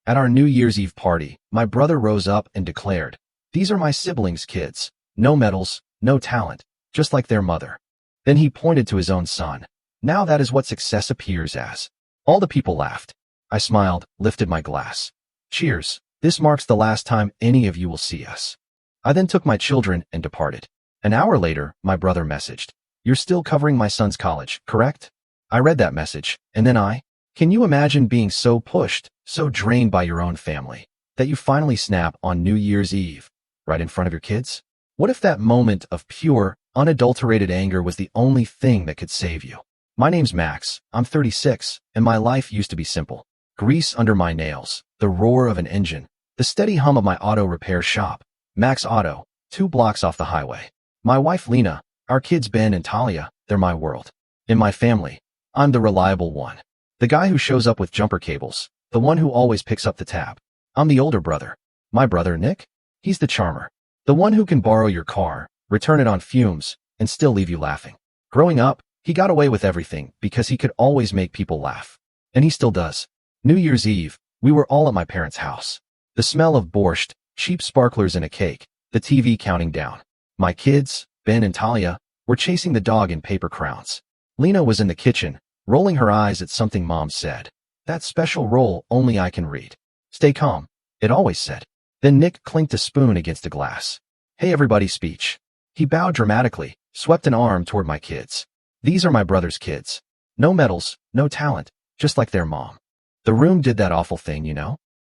At our New Year's Eve party, my brother rose up and declared, "These are my siblings' kids. No medals, no talent, just like their mother." Then he pointed to his own son. "Now that is what success appears as." All the people laughed. I smiled, lifted my glass. "Cheers. This marks the last time any of you will see us." I then took my children and departed. An hour later, my brother messaged, "You're still covering my son's college, correct?" I read that message, and then can you imagine being so pushed, so drained by your own family, that you finally snap on New Year's Eve, right in front of your kids? What if that moment of pure, unadulterated anger was the only thing that could save you? My name's Max, I'm 36, and my life used to be simple. Grease under my nails, the roar of an engine, the steady hum of my auto repair shop, Max Auto, 2 blocks off the highway. My wife Lena, our kids Ben and Talia, they're my world. In my family, I'm the reliable one. The guy who shows up with jumper cables, the one who always picks up the tab. I'm the older brother. My brother Nick? He's the charmer. The one who can borrow your car, return it on fumes, and still leave you laughing. Growing up, he got away with everything because he could always make people laugh. And he still does. New Year's Eve, we were all at my parents' house. The smell of borscht, cheap sparklers and a cake, the TV counting down. My kids, Ben and Talia, were chasing the dog in paper crowns. Lena was in the kitchen, rolling her eyes at something Mom said. "That special roll only I can read." "Stay calm," it always said. Then Nick clinked a spoon against a glass. "Hey everybody" speech. He bowed dramatically, swept an arm toward my kids. "These are my brother's kids. No medals, no talent, just like their mom." The room did that awful thing,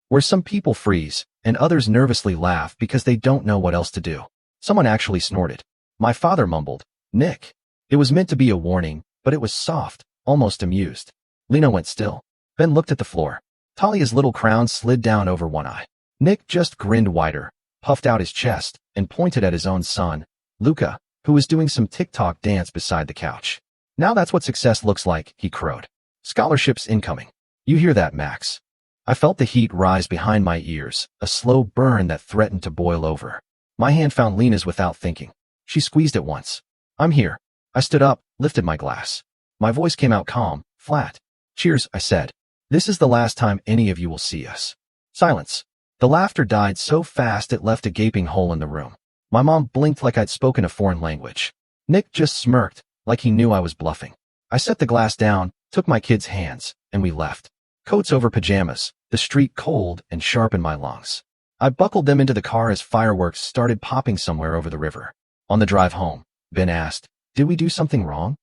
where some people freeze and others nervously laugh because they don't know what else to do. Someone actually snorted. My father mumbled, "Nick." It was meant to be a warning, but it was soft, almost amused. Lena went still. Ben looked at the floor. Talia's little crown slid down over one eye. Nick just grinned wider, puffed out his chest, and pointed at his own son, Luca, who was doing some TikTok dance beside the couch. "Now that's what success looks like," he crowed. "Scholarships incoming. You hear that, Max?" I felt the heat rise behind my ears, a slow burn that threatened to boil over. My hand found Lena's without thinking. She squeezed it once. "I'm here." I stood up, lifted my glass. My voice came out calm, flat. "Cheers," I said. "This is the last time any of you will see us." Silence. The laughter died so fast it left a gaping hole in the room. My mom blinked like I'd spoken a foreign language. Nick just smirked, like he knew I was bluffing. I set the glass down, took my kids' hands, and we left. Coats over pajamas, the street cold and sharp in my lungs. I buckled them into the car as fireworks started popping somewhere over the river. On the drive home, Ben asked, "Did we do something wrong?"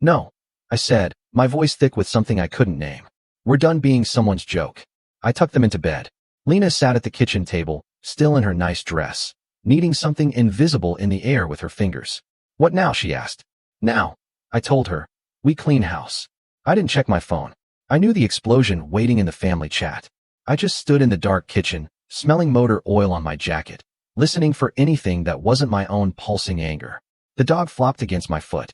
"No," I said, my voice thick with something I couldn't name. "We're done being someone's joke." I tucked them into bed. Lena sat at the kitchen table, still in her nice dress, kneading something invisible in the air with her fingers. "What now?" she asked. "Now," I told her. "We clean house." I didn't check my phone. I knew the explosion waiting in the family chat. I just stood in the dark kitchen, smelling motor oil on my jacket, listening for anything that wasn't my own pulsing anger. The dog flopped against my foot.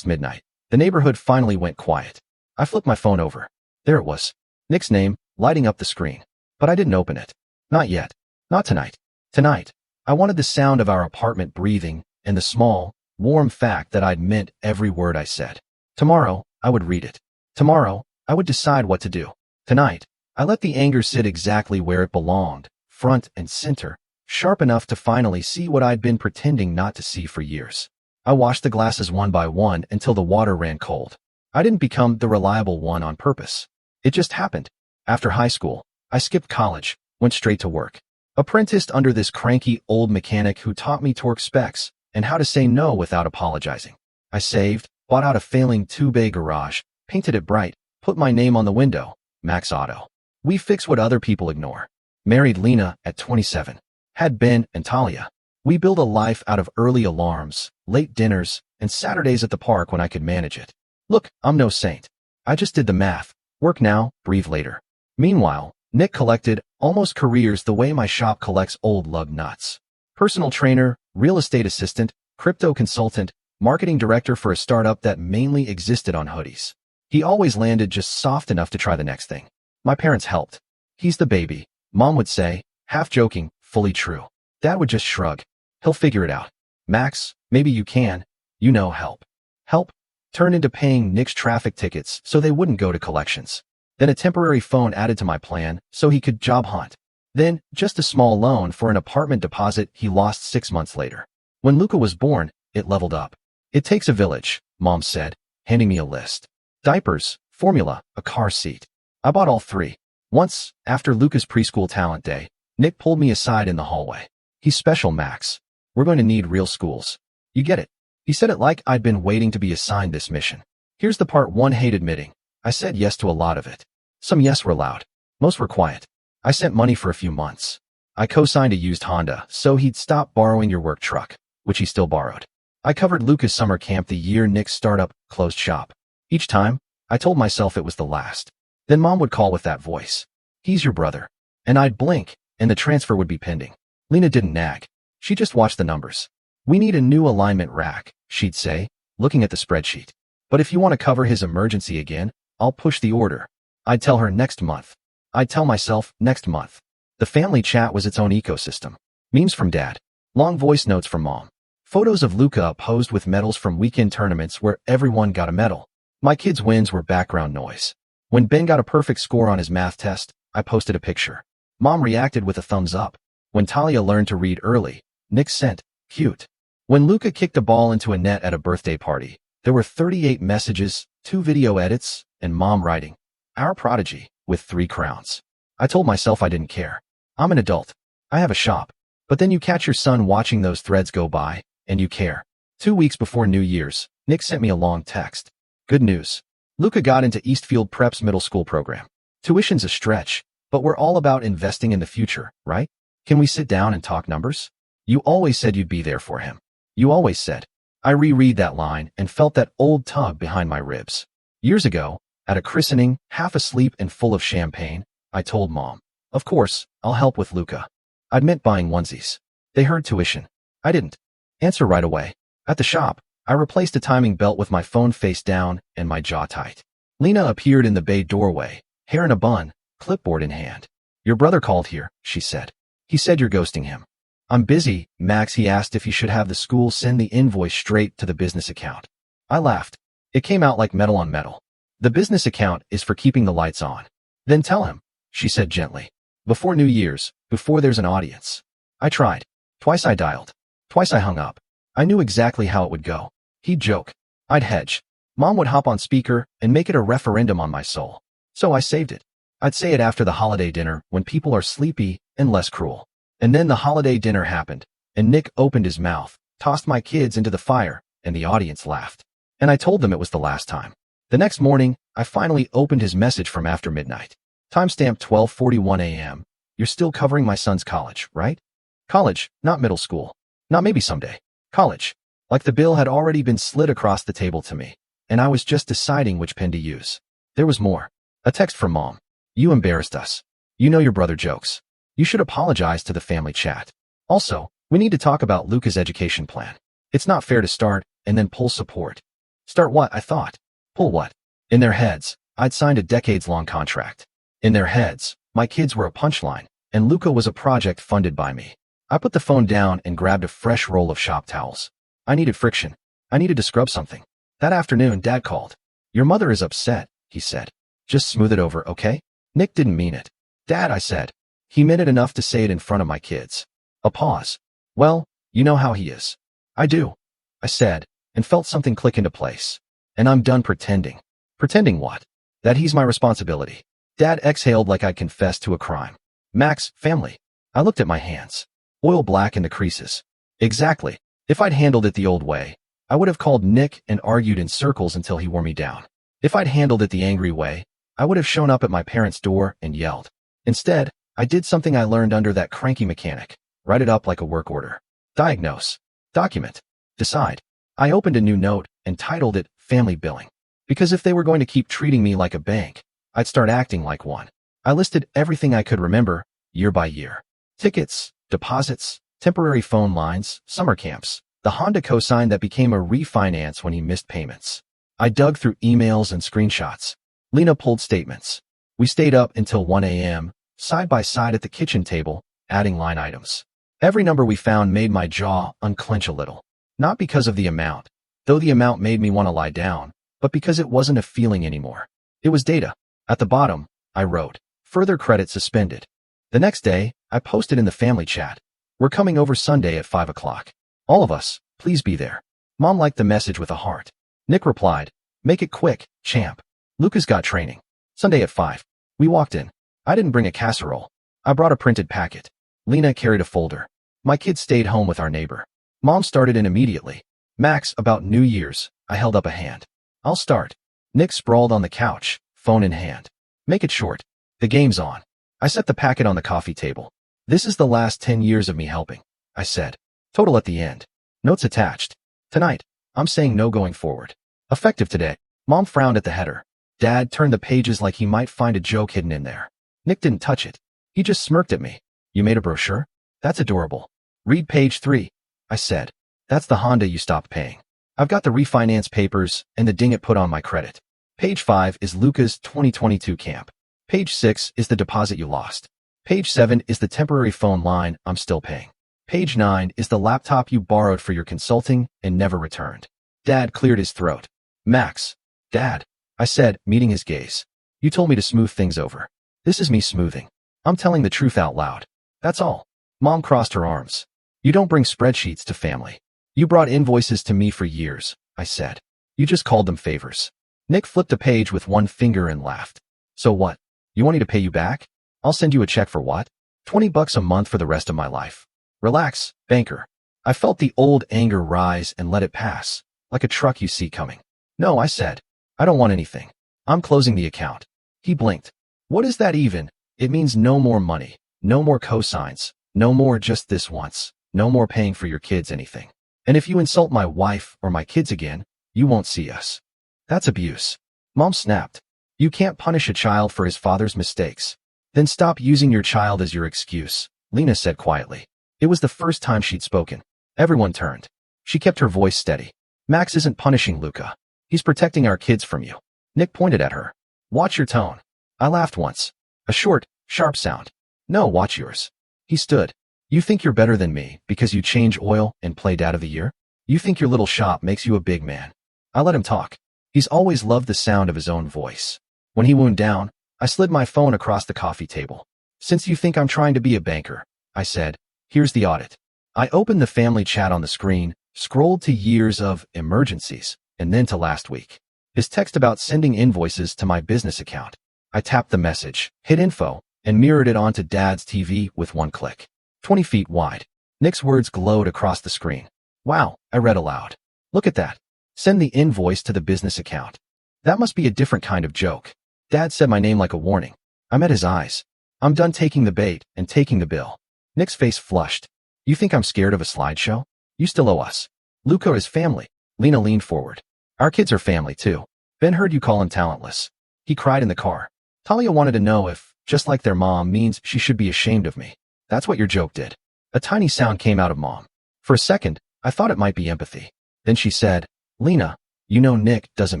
midnight. The neighborhood finally went quiet. I flipped my phone over. There it was. Nick's name, lighting up the screen. But I didn't open it. Not yet. Not tonight. Tonight, I wanted the sound of our apartment breathing and the small, warm fact that I'd meant every word I said. Tomorrow, I would read it. Tomorrow, I would decide what to do. Tonight, I let the anger sit exactly where it belonged, front and center, sharp enough to finally see what I'd been pretending not to see for years. I washed the glasses one by one until the water ran cold. I didn't become the reliable one on purpose. It just happened. After high school, I skipped college, went straight to work. Apprenticed under this cranky old mechanic who taught me torque specs and how to say no without apologizing. I saved, bought out a failing 2-bay garage, painted it bright, put my name on the window, Max Auto. We fix what other people ignore. Married Lena at 27. Had Ben and Talia. We built a life out of early alarms, late dinners, and Saturdays at the park when I could manage it. Look, I'm no saint. I just did the math. Work now, breathe later. Meanwhile, Nick collected almost careers the way my shop collects old lug nuts. Personal trainer, real estate assistant, crypto consultant, marketing director for a startup that mainly existed on hoodies. He always landed just soft enough to try the next thing. My parents helped. "He's the baby," Mom would say, half joking, fully true. Dad would just shrug. "He'll figure it out. Max, maybe you can, help." Help turned into paying Nick's traffic tickets so they wouldn't go to collections. Then a temporary phone added to my plan so he could job hunt. Then, just a small loan for an apartment deposit he lost 6 months later. When Luca was born, it leveled up. It takes a village, Mom said, handing me a list. Diapers, formula, a car seat. I bought all 3. Once, after Luca's preschool talent day, Nick pulled me aside in the hallway. He's special, Max. We're going to need real schools. You get it. He said it like I'd been waiting to be assigned this mission. Here's the part one hate admitting. I said yes to a lot of it. Some yes were loud. Most were quiet. I sent money for a few months. I co-signed a used Honda so he'd stop borrowing your work truck, which he still borrowed. I covered Luca's summer camp the year Nick's startup closed shop. Each time, I told myself it was the last. Then Mom would call with that voice. He's your brother. And I'd blink, and the transfer would be pending. Lena didn't nag. She just watched the numbers. We need a new alignment rack, she'd say, looking at the spreadsheet. But if you want to cover his emergency again, I'll push the order. I'd tell her next month. I'd tell myself next month. The family chat was its own ecosystem. Memes from Dad. Long voice notes from Mom. Photos of Luca posed with medals from weekend tournaments where everyone got a medal. My kids' wins were background noise. When Ben got a perfect score on his math test, I posted a picture. Mom reacted with a thumbs up. When Talia learned to read early, Nick sent, cute. When Luca kicked a ball into a net at a birthday party, there were 38 messages, 2 video edits, and Mom writing, our prodigy, with 3 crowns. I told myself I didn't care. I'm an adult. I have a shop. But then you catch your son watching those threads go by, and you care. 2 weeks before New Year's, Nick sent me a long text. Good news. Luca got into Eastfield Prep's middle school program. Tuition's a stretch, but we're all about investing in the future, right? Can we sit down and talk numbers? You always said you'd be there for him. You always said. I reread that line and felt that old tug behind my ribs. Years ago, at a christening, half asleep and full of champagne, I told Mom, of course, I'll help with Luca. I'd meant buying onesies. They heard tuition. I didn't answer right away. At the shop, I replaced a timing belt with my phone face down and my jaw tight. Lena appeared in the bay doorway, hair in a bun, clipboard in hand. Your brother called here, she said. He said you're ghosting him. I'm busy, Max. He asked if he should have the school send the invoice straight to the business account. I laughed. It came out like metal on metal. The business account is for keeping the lights on. Then tell him, she said gently. Before New Year's, before there's an audience. I tried. Twice I dialed. Twice I hung up. I knew exactly how it would go. He'd joke. I'd hedge. Mom would hop on speaker and make it a referendum on my soul. So I saved it. I'd say it after the holiday dinner when people are sleepy and less cruel. And then the holiday dinner happened, and Nick opened his mouth, tossed my kids into the fire, and the audience laughed. And I told them it was the last time. The next morning, I finally opened his message from after midnight. Timestamp 12:41 a.m. You're still covering my son's college, right? College, not middle school. Not maybe someday. College. Like the bill had already been slid across the table to me, and I was just deciding which pen to use. There was more. A text from Mom. You embarrassed us. You know your brother jokes. You should apologize to the family chat. Also, we need to talk about Luca's education plan. It's not fair to start and then pull support. Start what? I thought. Pull what? In their heads, I'd signed a decades-long contract. In their heads, my kids were a punchline, and Luca was a project funded by me. I put the phone down and grabbed a fresh roll of shop towels. I needed friction. I needed to scrub something. That afternoon, Dad called. Your mother is upset, he said. Just smooth it over, okay? Nick didn't mean it. Dad, I said. He meant it enough to say it in front of my kids. A pause. Well, you know how he is. I do, I said, and felt something click into place. And I'm done pretending. Pretending what? That he's my responsibility. Dad exhaled like I'd confessed to a crime. Max, family. I looked at my hands. Oil black in the creases. Exactly. If I'd handled it the old way, I would have called Nick and argued in circles until he wore me down. If I'd handled it the angry way, I would have shown up at my parents' door and yelled. Instead, I did something I learned under that cranky mechanic. Write it up like a work order. Diagnose. Document. Decide. I opened a new note and titled it Family Billing. Because if they were going to keep treating me like a bank, I'd start acting like one. I listed everything I could remember, year by year. Tickets, deposits, temporary phone lines, summer camps, the Honda cosign that became a refinance when he missed payments. I dug through emails and screenshots. Lena pulled statements. We stayed up until 1 a.m., side by side at the kitchen table, adding line items. Every number we found made my jaw unclench a little. Not because of the amount, though the amount made me want to lie down, but because it wasn't a feeling anymore. It was data. At the bottom, I wrote, "Further credit suspended." The next day, I posted in the family chat, "We're coming over Sunday at 5 o'clock. All of us, please be there." Mom liked the message with a heart. Nick replied, "Make it quick, champ. Luca's got training. Sunday at 5. We walked in. I didn't bring a casserole. I brought a printed packet. Lena carried a folder. My kids stayed home with our neighbor. Mom started in immediately. "Max, about New Year's." I held up a hand. "I'll start." Nick sprawled on the couch, phone in hand. "Make it short. The game's on." I set the packet on the coffee table. "This is the last 10 years of me helping," I said. Total at the end. Notes attached. "Tonight, I'm saying no going forward. Effective today." Mom frowned at the header. Dad turned the pages like he might find a joke hidden in there. Nick didn't touch it. He just smirked at me. "You made a brochure? That's adorable." "Read page 3, I said. "That's the Honda you stopped paying. I've got the refinance papers and the ding it put on my credit." Page 5 is Luca's 2022 camp. Page 6 is the deposit you lost. Page 7 is the temporary phone line I'm still paying. Page 9 is the laptop you borrowed for your consulting and never returned. Dad cleared his throat. "Max." "Dad," I said, meeting his gaze. "You told me to smooth things over. This is me smoothing. I'm telling the truth out loud. That's all." Mom crossed her arms. "You don't bring spreadsheets to family. You brought invoices to me for years," I said. "You just called them favors." Nick flipped a page with one finger and laughed. "So what? You want me to pay you back? I'll send you a check for what? $20 a month for the rest of my life." "Relax, banker." I felt the old anger rise and let it pass, like a truck you see coming. "No," I said. "I don't want anything. I'm closing the account." He blinked. "What is that even?" "It means no more money, no more cosigns, no more just this once, no more paying for your kids anything. And if you insult my wife or my kids again, you won't see us." "That's abuse." Mom snapped. "You can't punish a child for his father's mistakes." "Then stop using your child as your excuse," Lena said quietly. It was the first time she'd spoken. Everyone turned. She kept her voice steady. "Max isn't punishing Luca. He's protecting our kids from you." Nick pointed at her. "Watch your tone." I laughed once. A short, sharp sound. "No, watch yours." He stood. "You think you're better than me because you change oil and play Dad of the Year? You think your little shop makes you a big man." I let him talk. He's always loved the sound of his own voice. When he wound down, I slid my phone across the coffee table. "Since you think I'm trying to be a banker," I said, "here's the audit." I opened the family chat on the screen, scrolled to years of emergencies, and then to last week. His text about sending invoices to my business account. I tapped the message, hit info, and mirrored it onto Dad's TV with one click. 20 feet wide. Nick's words glowed across the screen. "Wow," I read aloud. "Look at that. Send the invoice to the business account." That must be a different kind of joke. Dad said my name like a warning. I met his eyes. "I'm done taking the bait and taking the bill." Nick's face flushed. "You think I'm scared of a slideshow? You still owe us." "Luca is family." Lena leaned forward. "Our kids are family too. Ben heard you call him talentless." He cried in the car. "Talia wanted to know if, just like their mom, means she should be ashamed of me. That's what your joke did." A tiny sound came out of Mom. For a second, I thought it might be empathy. Then she said, "Lena, you know Nick doesn't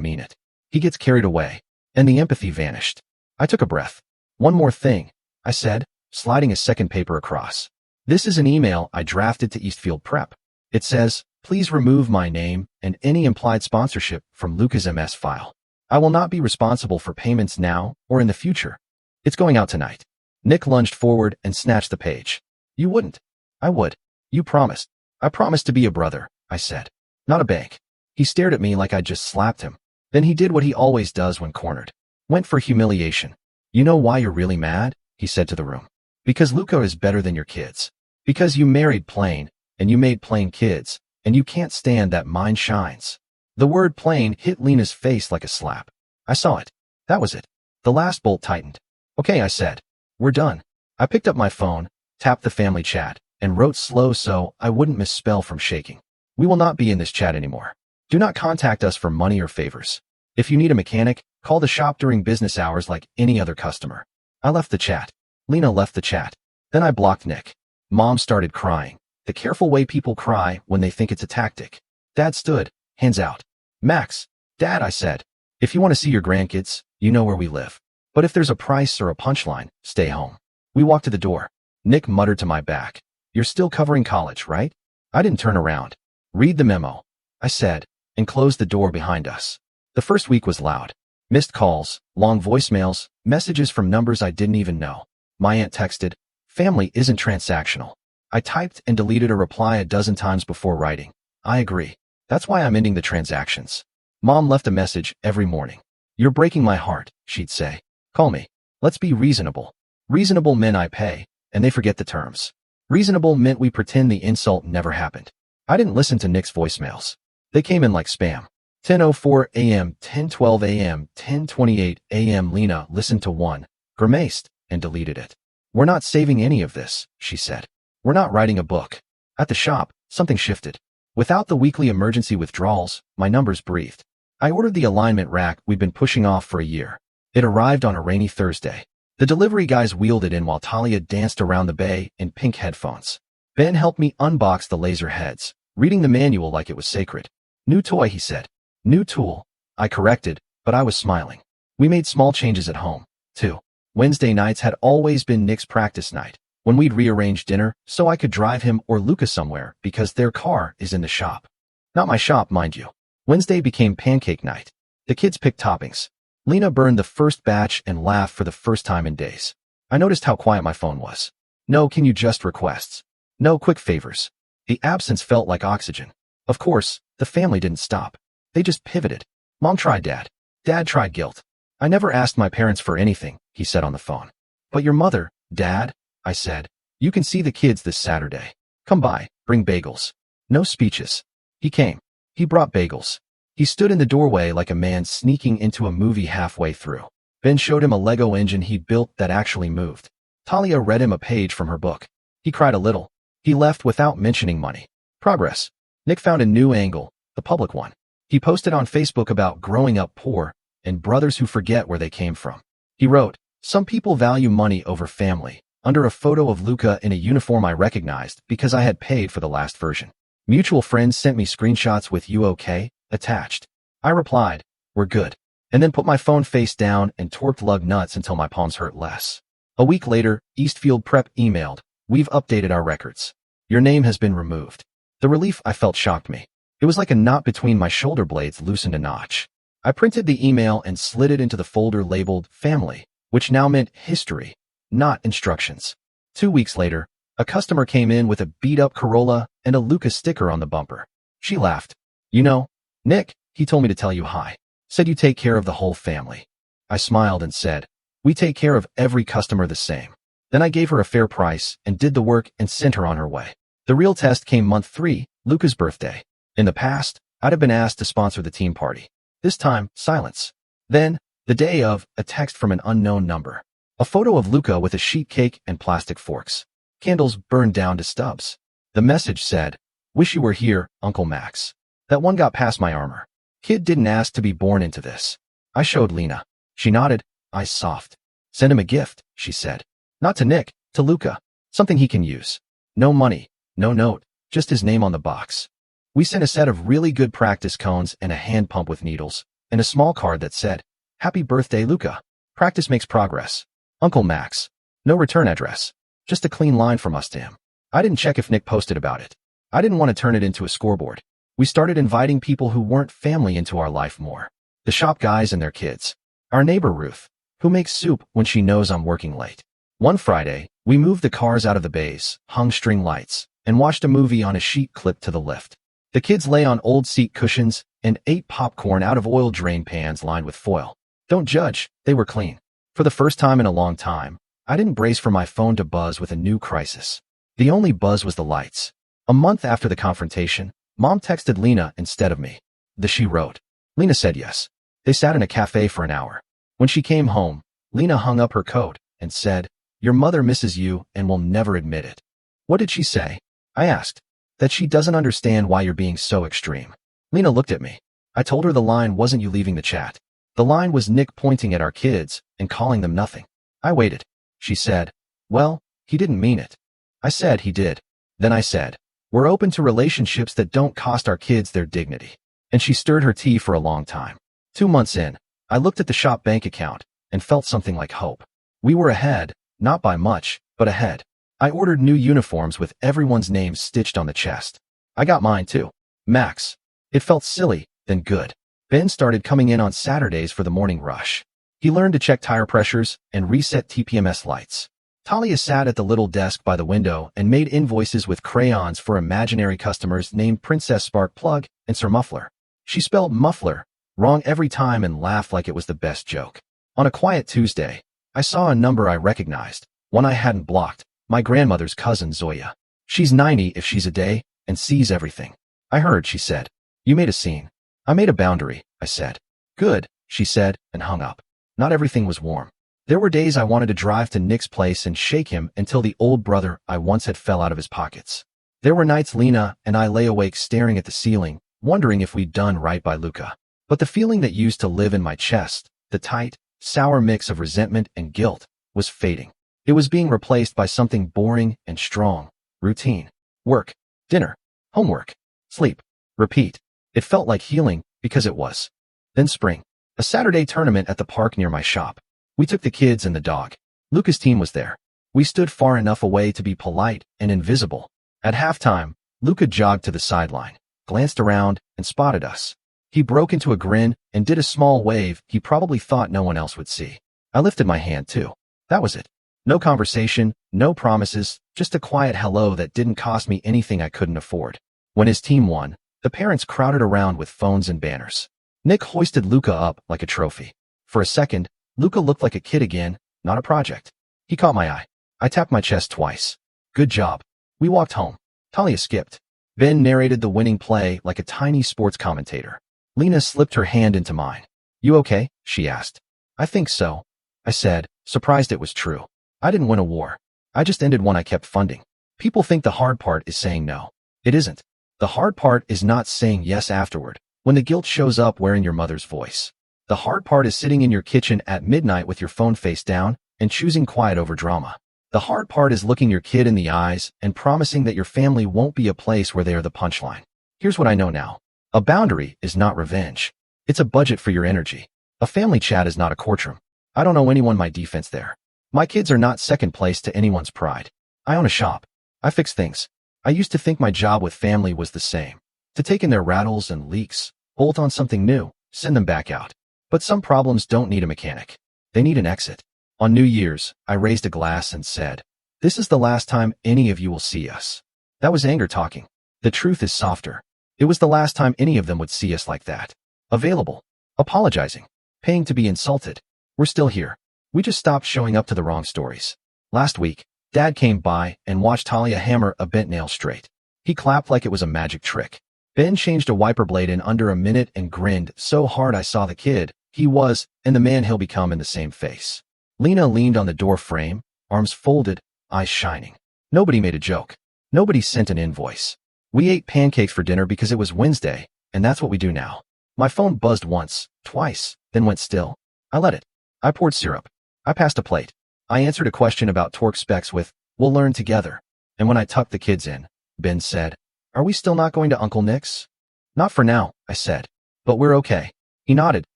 mean it. He gets carried away." And the empathy vanished. I took a breath. "One more thing," I said, sliding a second paper across. "This is an email I drafted to Eastfield Prep. It says, 'Please remove my name and any implied sponsorship from Luca's MS file. I will not be responsible for payments now or in the future.' It's going out tonight." Nick lunged forward and snatched the page. "You wouldn't." "I would. You promised." "I promised to be a brother," I said. "Not a bank." He stared at me like I'd just slapped him. Then he did what he always does when cornered. Went for humiliation. "You know why you're really mad?" he said to the room. "Because Luca is better than your kids. Because you married plain, and you made plain kids, and you can't stand that mine shines." The word plain hit Lena's face like a slap. I saw it. That was it. The last bolt tightened. "Okay," I said. "We're done." I picked up my phone, tapped the family chat, and wrote slow so I wouldn't misspell from shaking. "We will not be in this chat anymore. Do not contact us for money or favors. If you need a mechanic, call the shop during business hours like any other customer." I left the chat. Lena left the chat. Then I blocked Nick. Mom started crying. The careful way people cry when they think it's a tactic. Dad stood, hands out. "Max." "Dad," I said. "If you want to see your grandkids, you know where we live. But if there's a price or a punchline, stay home." We walked to the door. Nick muttered to my back, "You're still covering college, right?" I didn't turn around. "Read the memo," I said, and closed the door behind us. The first week was loud. Missed calls, long voicemails, messages from numbers I didn't even know. My aunt texted, "Family isn't transactional." I typed and deleted a reply a dozen times before writing, "I agree. That's why I'm ending the transactions." Mom left a message every morning. "You're breaking my heart," she'd say. "Call me. Let's be reasonable." Reasonable meant I pay, and they forget the terms. Reasonable meant we pretend the insult never happened. I didn't listen to Nick's voicemails. They came in like spam. 10:04 a.m., 10:12 a.m., 10:28 a.m. Lena listened to one, grimaced, and deleted it. "We're not saving any of this," she said. "We're not writing a book." At the shop, something shifted. Without the weekly emergency withdrawals, my numbers breathed. I ordered the alignment rack we'd been pushing off for a year. It arrived on a rainy Thursday. The delivery guys wheeled it in while Talia danced around the bay in pink headphones. Ben helped me unbox the laser heads, reading the manual like it was sacred. "New toy," he said. "New tool," I corrected, but I was smiling. We made small changes at home, too. Wednesday nights had always been Nick's practice night, when we'd rearrange dinner so I could drive him or Luca somewhere because their car is in the shop. Not my shop, mind you. Wednesday became pancake night. The kids picked toppings. Lena burned the first batch and laughed for the first time in days. I noticed how quiet my phone was. No "can you just" requests. No quick favors. The absence felt like oxygen. Of course, the family didn't stop. They just pivoted. Mom tried dad. Dad tried guilt. "I never asked my parents for anything," he said on the phone. "But your mother, Dad," I said. "You can see the kids this Saturday. Come by, bring bagels." No speeches. He came. He brought bagels. He stood in the doorway like a man sneaking into a movie halfway through. Ben showed him a Lego engine he'd built that actually moved. Talia read him a page from her book. He cried a little. He left without mentioning money. Progress. Nick found a new angle, the public one. He posted on Facebook about growing up poor and brothers who forget where they came from. He wrote, "Some people value money over family," under a photo of Luca in a uniform I recognized because I had paid for the last version. Mutual friends sent me screenshots with "You okay?" attached. I replied, "We're good," and then put my phone face down and torqued lug nuts until my palms hurt less. A week later, Eastfield Prep emailed, "We've updated our records. Your name has been removed." The relief I felt shocked me. It was like a knot between my shoulder blades loosened a notch. I printed the email and slid it into the folder labeled "Family," which now meant history, not instructions. 2 weeks later, a customer came in with a beat-up Corolla and a Luca sticker on the bumper. She laughed. "You know, Nick, he told me to tell you hi. Said you take care of the whole family." I smiled and said, "We take care of every customer the same." Then I gave her a fair price and did the work and sent her on her way. The real test came month 3, Luca's birthday. In the past, I'd have been asked to sponsor the team party. This time, silence. Then, the day of, a text from an unknown number. A photo of Luca with a sheet cake and plastic forks. Candles burned down to stubs. The message said, "Wish you were here, Uncle Max." That one got past my armor. Kid didn't ask to be born into this. I showed Lena. She nodded, eyes soft. "Send him a gift," she said. "Not to Nick, to Luca. Something he can use. No money, no note, just his name on the box." We sent a set of really good practice cones and a hand pump with needles, and a small card that said, "Happy birthday, Luca. Practice makes progress. Uncle Max." No return address. Just a clean line from us to him. I didn't check if Nick posted about it. I didn't want to turn it into a scoreboard. We started inviting people who weren't family into our life more. The shop guys and their kids. Our neighbor Ruth, who makes soup when she knows I'm working late. One Friday, we moved the cars out of the bays, hung string lights, and watched a movie on a sheet clipped to the lift. The kids lay on old seat cushions and ate popcorn out of oil drain pans lined with foil. Don't judge, they were clean. For the first time in a long time, I didn't brace for my phone to buzz with a new crisis. The only buzz was the lights. A month after the confrontation, Mom texted Lena instead of me. She wrote. Lena said yes. They sat in a cafe for an hour. When she came home, Lena hung up her coat and said, "Your mother misses you and will never admit it." "What did she say?" I asked. "That she doesn't understand why you're being so extreme." Lena looked at me. I told her the line wasn't you leaving the chat. The line was Nick pointing at our kids and calling them nothing. I waited. She said, "Well, he didn't mean it." I said he did. Then I said, "We're open to relationships that don't cost our kids their dignity." And she stirred her tea for a long time. 2 months in, I looked at the shop bank account and felt something like hope. We were ahead, not by much, but ahead. I ordered new uniforms with everyone's names stitched on the chest. I got mine too. Max. It felt silly, then good. Ben started coming in on Saturdays for the morning rush. He learned to check tire pressures and reset TPMS lights. Talia sat at the little desk by the window and made invoices with crayons for imaginary customers named Princess Spark Plug and Sir Muffler. She spelled muffler wrong every time and laughed like it was the best joke. On a quiet Tuesday, I saw a number I recognized, one I hadn't blocked, my grandmother's cousin Zoya. She's 90 if she's a day and sees everything. I heard, she said. You made a scene. I made a boundary, I said. Good, she said, and hung up. Not everything was warm. There were days I wanted to drive to Nick's place and shake him until the old brother I once had fell out of his pockets. There were nights Lena and I lay awake staring at the ceiling, wondering if we'd done right by Luca. But the feeling that used to live in my chest, the tight, sour mix of resentment and guilt, was fading. It was being replaced by something boring and strong, routine. Work, dinner, homework, sleep, repeat. It felt like healing because it was. Then spring. A Saturday tournament at the park near my shop. We took the kids and the dog. Luca's team was there. We stood far enough away to be polite and invisible. At halftime, Luca jogged to the sideline, glanced around, and spotted us. He broke into a grin and did a small wave he probably thought no one else would see. I lifted my hand too. That was it. No conversation, no promises, just a quiet hello that didn't cost me anything I couldn't afford. When his team won, the parents crowded around with phones and banners. Nick hoisted Luca up like a trophy. For a second, Luca looked like a kid again, not a project. He caught my eye. I tapped my chest twice. Good job. We walked home. Talia skipped. Ben narrated the winning play like a tiny sports commentator. Lena slipped her hand into mine. You okay? She asked. I think so, I said, surprised it was true. I didn't win a war. I just ended one I kept funding. People think the hard part is saying no. It isn't. The hard part is not saying yes afterward, when the guilt shows up wearing your mother's voice. The hard part is sitting in your kitchen at midnight with your phone face down and choosing quiet over drama. The hard part is looking your kid in the eyes and promising that your family won't be a place where they are the punchline. Here's what I know now. A boundary is not revenge. It's a budget for your energy. A family chat is not a courtroom. I don't owe anyone my defense there. My kids are not second place to anyone's pride. I own a shop. I fix things. I used to think my job with family was the same. To take in their rattles and leaks, bolt on something new, send them back out. But some problems don't need a mechanic. They need an exit. On New Year's, I raised a glass and said, "This is the last time any of you will see us." That was anger talking. The truth is softer. It was the last time any of them would see us like that. Available. Apologizing. Paying to be insulted. We're still here. We just stopped showing up to the wrong stories. Last week, Dad came by and watched Talia hammer a bent nail straight. He clapped like it was a magic trick. Ben changed a wiper blade in under a minute and grinned so hard I saw the kid he was and the man he'll become in the same face. Lena leaned on the door frame, arms folded, eyes shining. Nobody made a joke. Nobody sent an invoice. We ate pancakes for dinner because it was Wednesday, and that's what we do now. My phone buzzed once, twice, then went still. I let it. I poured syrup. I passed a plate. I answered a question about torque specs with, "We'll learn together." And when I tucked the kids in, Ben said, "Are we still not going to Uncle Nick's?" "Not for now," I said. "But we're okay." He nodded,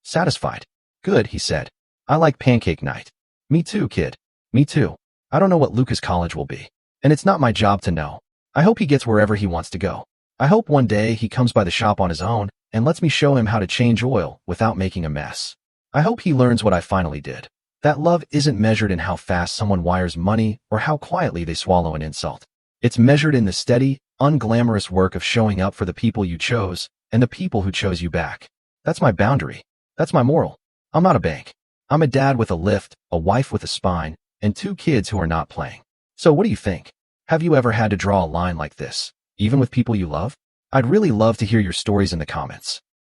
satisfied. "Good," he said. "I like pancake night." "Me too, kid. Me too. I don't know what Luca's college will be. And it's not my job to know. I hope he gets wherever he wants to go. I hope one day he comes by the shop on his own and lets me show him how to change oil without making a mess. I hope he learns what I finally did. That love isn't measured in how fast someone wires money or how quietly they swallow an insult. It's measured in the steady, unglamorous work of showing up for the people you chose and the people who chose you back. That's my boundary. That's my moral. I'm not a bank. I'm a dad with a lift, a wife with a spine, and 2 kids who are not playing. So what do you think? Have you ever had to draw a line like this, even with people you love? I'd really love to hear your stories in the comments.